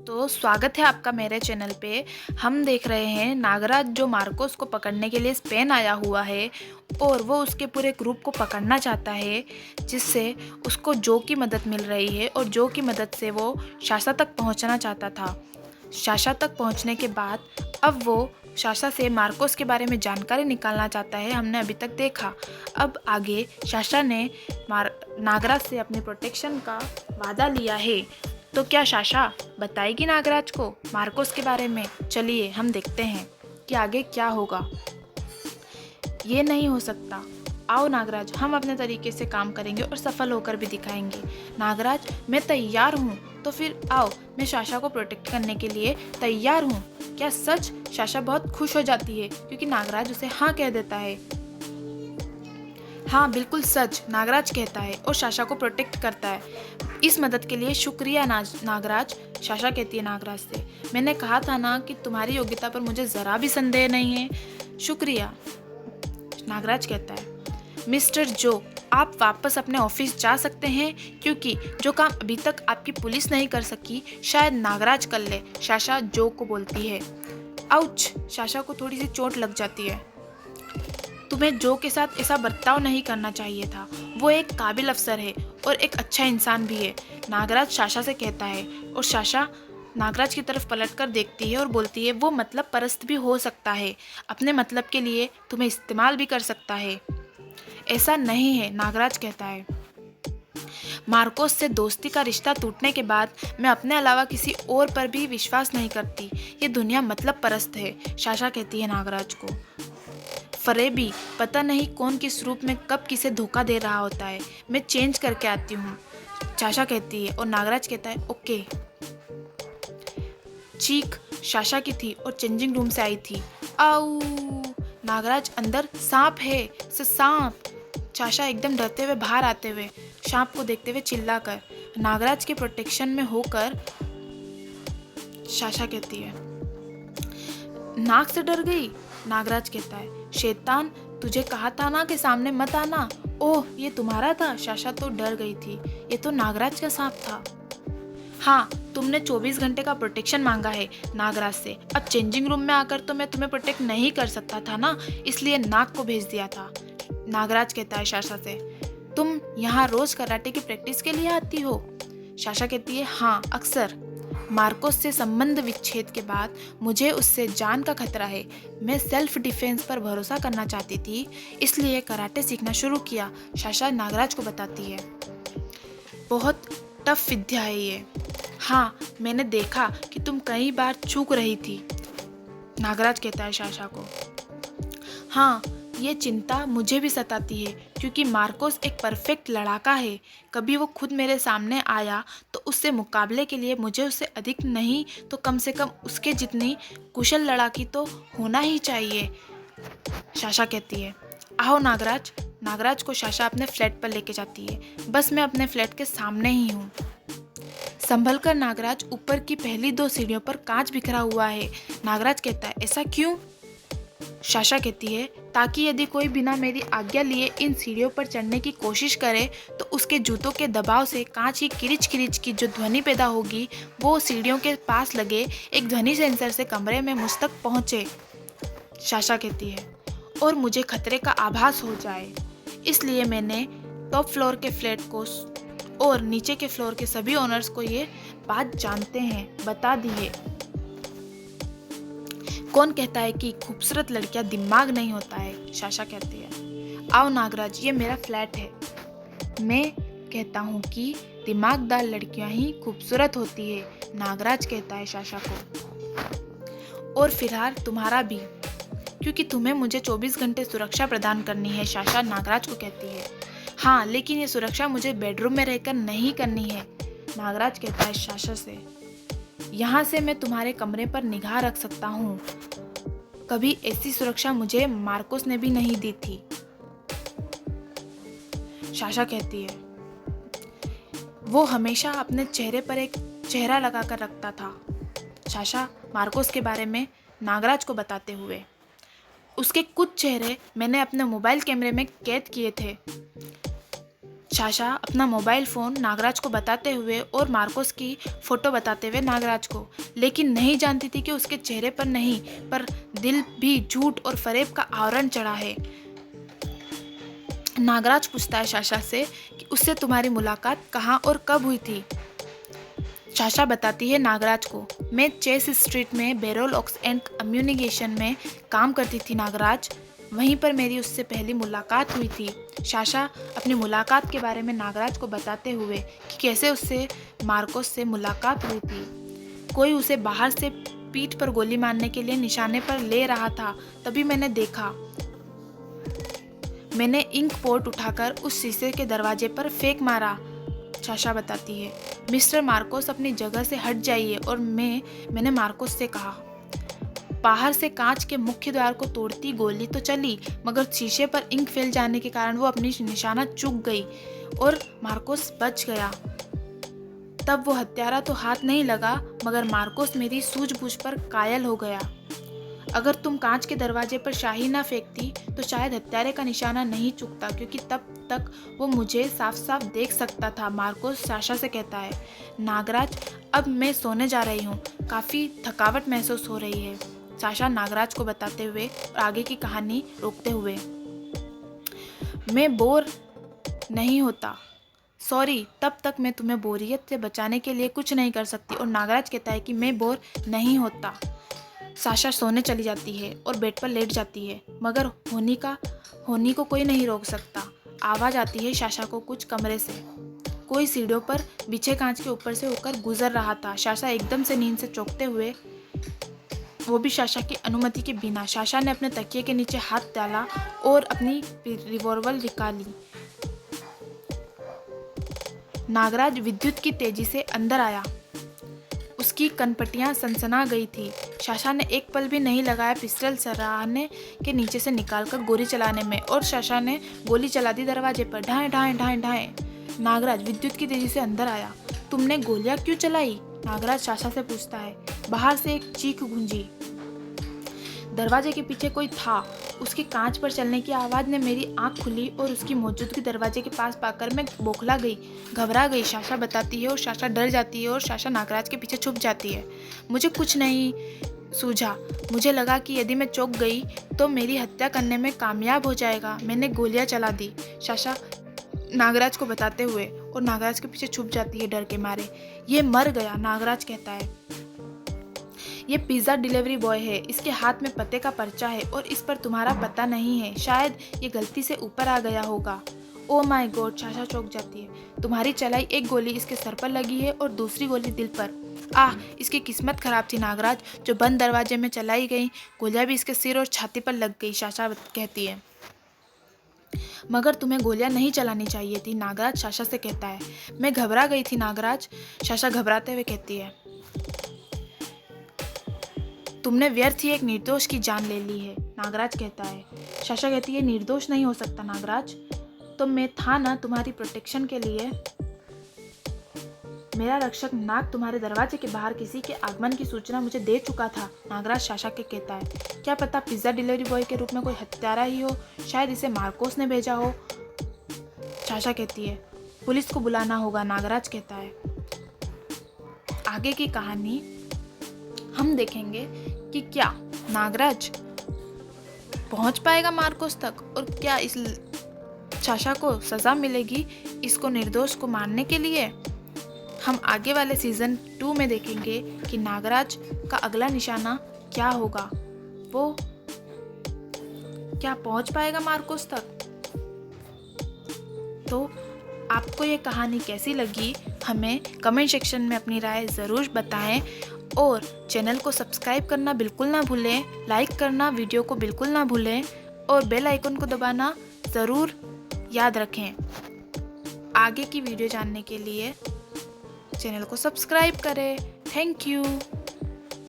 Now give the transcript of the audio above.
तो स्वागत है आपका मेरे चैनल पे। हम देख रहे हैं नागराज जो मार्कोस को पकड़ने के लिए स्पेन आया हुआ है और वो उसके पूरे ग्रुप को पकड़ना चाहता है, जिससे उसको जो की मदद मिल रही है और जो की मदद से वो शाशा तक पहुंचना चाहता था। शाशा तक पहुंचने के बाद अब वो शाशा से मार्कोस के बारे में जानकारी निकालना चाहता है। हमने अभी तक देखा। अब आगे शाशा ने नागराज से अपने प्रोटेक्शन का वादा लिया है। तो क्या शाशा बताएगी नागराज को मार्कोस के बारे में? चलिए हम देखते हैं कि आगे क्या होगा। ये नहीं हो सकता। आओ नागराज, हम अपने तरीके से काम करेंगे और सफल होकर भी दिखाएंगे। नागराज, मैं तैयार हूँ। तो फिर आओ, मैं शाशा को प्रोटेक्ट करने के लिए तैयार हूँ। क्या सच? शाशा बहुत खुश हो जाती है क्योंकि नागराज उसे हाँ कह देता है। हाँ बिल्कुल सच, नागराज कहता है और शाशा को प्रोटेक्ट करता है। इस मदद के लिए शुक्रिया नागराज। शाशा कहती है नागराज से, मैंने कहा था ना कि तुम्हारी योग्यता पर मुझे ज़रा भी संदेह नहीं है। शुक्रिया, नागराज कहता है। मिस्टर जो, आप वापस अपने ऑफिस जा सकते हैं क्योंकि जो काम अभी तक आपकी पुलिस नहीं कर सकी शायद नागराज कर ले, शाशा जो को बोलती है। आउच! शाशा को थोड़ी सी चोट लग जाती है। तुम्हें जो के साथ ऐसा बर्ताव नहीं करना चाहिए था। वो एक काबिल अफसर है और एक अच्छा इंसान भी है, नागराज शाशा से कहता है। और शाशा नागराज की तरफ पलटकर देखती है और बोलती है, वो मतलब परस्त भी हो सकता है, अपने मतलब के लिए तुम्हें इस्तेमाल भी कर सकता है। ऐसा नहीं है, नागराज कहता है। मार्कोस से दोस्ती का रिश्ता टूटने के बाद मैं अपने अलावा किसी और पर भी विश्वास नहीं करती। ये दुनिया मतलब परस्त है, शाशा कहती है नागराज को। फरेबी, पता नहीं कौन किस रूप में कब किसे धोखा दे रहा होता है। मैं चेंज करके आती हूँ, शाशा कहती है। और नागराज कहता है ओके। चीख शाशा की थी और चेंजिंग रूम से आई थी। आऊ! नागराज, अंदर सांप है, सांप! शाशा एकदम डरते हुए बाहर आते हुए सांप को देखते हुए चिल्लाकर नागराज के प्रोटेक्शन में होकर शाशा कहती है, नाक से डर गई? नागराज कहता है, शैतान, तुझे कहा था ना कि सामने मत आना। ओह, ये तुम्हारा था? शाशा तो डर गई थी। ये तो नागराज का सांप था। हाँ, तुमने 24 घंटे का प्रोटेक्शन मांगा है नागराज से। अब चेंजिंग रूम में आकर तो मैं तुम्हें प्रोटेक्ट नहीं कर सकता था ना, इसलिए नाग को भेज दिया था। नागराज कहता है शाशा से, तुम यहाँ रोज कराटे की प्रैक्टिस के लिए आती हो? शाशा कहती है, हाँ अक्सर। मार्कोस से संबंध विच्छेद के बाद मुझे उससे जान का खतरा है। मैं सेल्फ डिफेंस पर भरोसा करना चाहती थी, इसलिए कराटे सीखना शुरू किया, शाशा नागराज को बताती है। बहुत टफ विद्या है ये। हाँ, मैंने देखा कि तुम कई बार चूक रही थी, नागराज कहता है शाशा को। हाँ, ये चिंता मुझे भी सताती है क्योंकि मार्कोस एक परफेक्ट लड़ाका है। कभी वो खुद मेरे सामने आया तो उससे मुकाबले के लिए मुझे उससे अधिक नहीं तो कम से कम उसके जितनी कुशल लड़ाकी तो होना ही चाहिए, शाशा कहती है। आओ नागराज। नागराज को शाशा अपने फ्लैट पर लेके जाती है। बस मैं अपने फ्लैट के सामने ही हूँ। संभल कर नागराज, ऊपर की पहली 2 सीढ़ियों पर कांच बिखरा हुआ है। नागराज कहता है, ऐसा क्यों? शाशा कहती है, ताकि यदि कोई बिना मेरी आज्ञा लिए इन सीढ़ियों पर चढ़ने की कोशिश करे तो उसके जूतों के दबाव से कांच की किरिच किरिच की जो ध्वनि पैदा होगी वो सीढ़ियों के पास लगे एक ध्वनि सेंसर से कमरे में मुझ तक पहुँचे, शाशा कहती है, और मुझे खतरे का आभास हो जाए। इसलिए मैंने टॉप फ्लोर के फ्लैट को और नीचे के फ्लोर के सभी ओनर्स को ये बात जानते हैं, बता दी है। कौन कहता है कि खूबसूरत लड़कियां दिमाग नहीं होता है, शाशा कहती है। आओ नागराज, ये मेरा फ्लैट है। मैं कहता हूँ कि दिमागदार लड़कियां ही खूबसूरत होती है, नागराज कहता है शाशा को। और फिलहाल तुम्हारा भी, क्योंकि तुम्हें मुझे 24 घंटे सुरक्षा प्रदान करनी है, शाशा नागराज को कहती है। हाँ, लेकिन ये सुरक्षा मुझे बेडरूम में रहकर नहीं करनी है, नागराज कहता है शाशा से। यहाँ से मैं तुम्हारे कमरे पर निगाह रख सकता हूँ। कभी ऐसी सुरक्षा मुझे मार्कोस ने भी नहीं दी थी, शाशा कहती है। वो हमेशा अपने चेहरे पर एक चेहरा लगाकर रखता था, शाशा मार्कोस के बारे में नागराज को बताते हुए। उसके कुछ चेहरे मैंने अपने मोबाइल कैमरे में कैद किए थे, साशा अपना मोबाइल फ़ोन नागराज को बताते हुए और मार्कोस की फ़ोटो बताते हुए नागराज को, लेकिन नहीं जानती थी कि उसके चेहरे पर नहीं पर दिल भी झूठ और फरेब का आवरण चढ़ा है। नागराज पूछता है साशा से कि उससे तुम्हारी मुलाकात कहाँ और कब हुई थी। साशा बताती है नागराज को, मैं चेस स्ट्रीट में बेरोल ऑक्स एंड कम्युनिकेशन में काम करती थी नागराज, वहीं पर मेरी उससे पहली मुलाकात हुई थी। साशा अपनी मुलाकात के बारे में नागराज को बताते हुए कि कैसे उससे मार्कोस से मुलाकात हुई थी। कोई उसे बाहर से पीठ पर गोली मारने के लिए निशाने पर ले रहा था, तभी मैंने देखा। मैंने इंक पोर्ट उठाकर उस शीशे के दरवाजे पर फेंक मारा। साशा बताती है, मिस्टर मार्कोस अपनी जगह से हट जाइए और मैंने मार्कोस से कहा। बाहर से कांच के मुख्य द्वार को तोड़ती गोली तो चली, मगर शीशे पर इंक फैल जाने के कारण वो अपनी निशाना चूक गई और मार्कोस बच गया। तब वो हत्यारा तो हाथ नहीं लगा, मगर मार्कोस मेरी सूझबूझ पर कायल हो गया। अगर तुम कांच के दरवाजे पर शाही ना फेंकती तो शायद हत्यारे का निशाना नहीं चुकता, क्योंकि तब तक वो मुझे साफ साफ देख सकता था, मार्कोस साशा से कहता है। नागराज, अब मैं सोने जा रही हूँ, काफ़ी थकावट महसूस हो रही है, साशा नागराज को बताते हुए और आगे की कहानी रोकते हुए। मैं बोर नहीं होता, सॉरी, तब तक मैं तुम्हें बोरियत से बचाने के लिए कुछ नहीं कर सकती। और नागराज कहता है कि मैं बोर नहीं होता। साशा सोने चली जाती है और बेड पर लेट जाती है, मगर होनी को कोई नहीं रोक सकता। आवाज़ आती है साशा को कुछ कमरे से। कोई सीढ़ियों पर बिछे कांच के ऊपर से होकर गुजर रहा था। साशा एकदम से नींद से चौंकते हुए, वो भी साशा की अनुमति के बिना। साशा ने अपने तकिए के नीचे हाथ डाला और अपनी रिवॉल्वर निकाली। नागराज विद्युत की तेजी से अंदर आया। उसकी कनपटियां सनसना गई थी। साशा ने एक पल भी नहीं लगाया पिस्टल सराहने के नीचे से निकालकर गोली चलाने में, और साशा ने गोली चला दी दरवाजे पर। ढाएं ढाएं ढाएं ढाएं। नागराज विद्युत की तेजी से अंदर आया। तुमने गोलियां क्यों चलाई? नागराज साशा से पूछता है। बाहर से एक चीख गूंजी। दरवाजे के पीछे कोई था। उसके कांच पर चलने की आवाज़ ने मेरी आंख खुली और उसकी मौजूदगी दरवाजे के पास पाकर मैं बौखला गई, घबरा गई, साशा बताती है। और साशा डर जाती है और साशा नागराज के पीछे छुप जाती है। मुझे कुछ नहीं सूझा। मुझे लगा कि यदि मैं चौंक गई तो मेरी हत्या करने में कामयाब हो जाएगा। मैंने गोलियां चला दी, साशा नागराज को बताते हुए, और नागराज के पीछे छुप जाती है डर के मारे। ये मर गया, नागराज कहता है। ये पिज़्ज़ा डिलीवरी बॉय है, इसके हाथ में पते का पर्चा है और इस पर तुम्हारा पता नहीं है। शायद ये गलती से ऊपर आ गया होगा। ओ माय गॉड, साशा चौंक जाती है। तुम्हारी चलाई एक गोली इसके सर पर लगी है और दूसरी गोली दिल पर। इसकी किस्मत खराब थी नागराज, जो बंद दरवाजे में चलाई गई गोलियां भी इसके सिर और छाती पर लग गई, साशा कहती है। मगर तुम्हें गोलियां नहीं चलानी चाहिए थी, नागराज साशा से कहता है। मैं घबरा गई थी नागराज, साशा घबराते हुए कहती है। तुमने व्यर्थ ही एक निर्दोष की जान ले ली है, नागराज कहता है। साशा कहती है, निर्दोष नहीं हो सकता नागराज, तो मैं था ना तुम्हारी प्रोटेक्शन के लिए। मेरा रक्षक नाग तुम्हारे दरवाजे के बाहर किसी के आगमन की सूचना मुझे दे चुका था, नागराज साशा के कहता है। क्या पता पिज्ज़ा डिलीवरी बॉय के रूप में कोई हत्यारा ही हो, शायद इसे मार्कोस ने भेजा हो, साशा कहती है। पुलिस को बुलाना होगा, नागराज कहता है। आगे की कहानी हम देखेंगे कि क्या नागराज पहुंच पाएगा मार्कोस तक, और क्या इस साशा को सज़ा मिलेगी इसको निर्दोष को मारने के लिए। हम आगे वाले सीज़न 2 में देखेंगे कि नागराज का अगला निशाना क्या होगा, वो क्या पहुंच पाएगा मार्कोस तक। तो आपको ये कहानी कैसी लगी, हमें कमेंट सेक्शन में अपनी राय ज़रूर बताएं, और चैनल को सब्सक्राइब करना बिल्कुल ना भूलें, लाइक करना वीडियो को बिल्कुल ना भूलें, और बेल आइकन को दबाना ज़रूर याद रखें। आगे की वीडियो जानने के लिए चैनल को सब्सक्राइब करें। Thank you.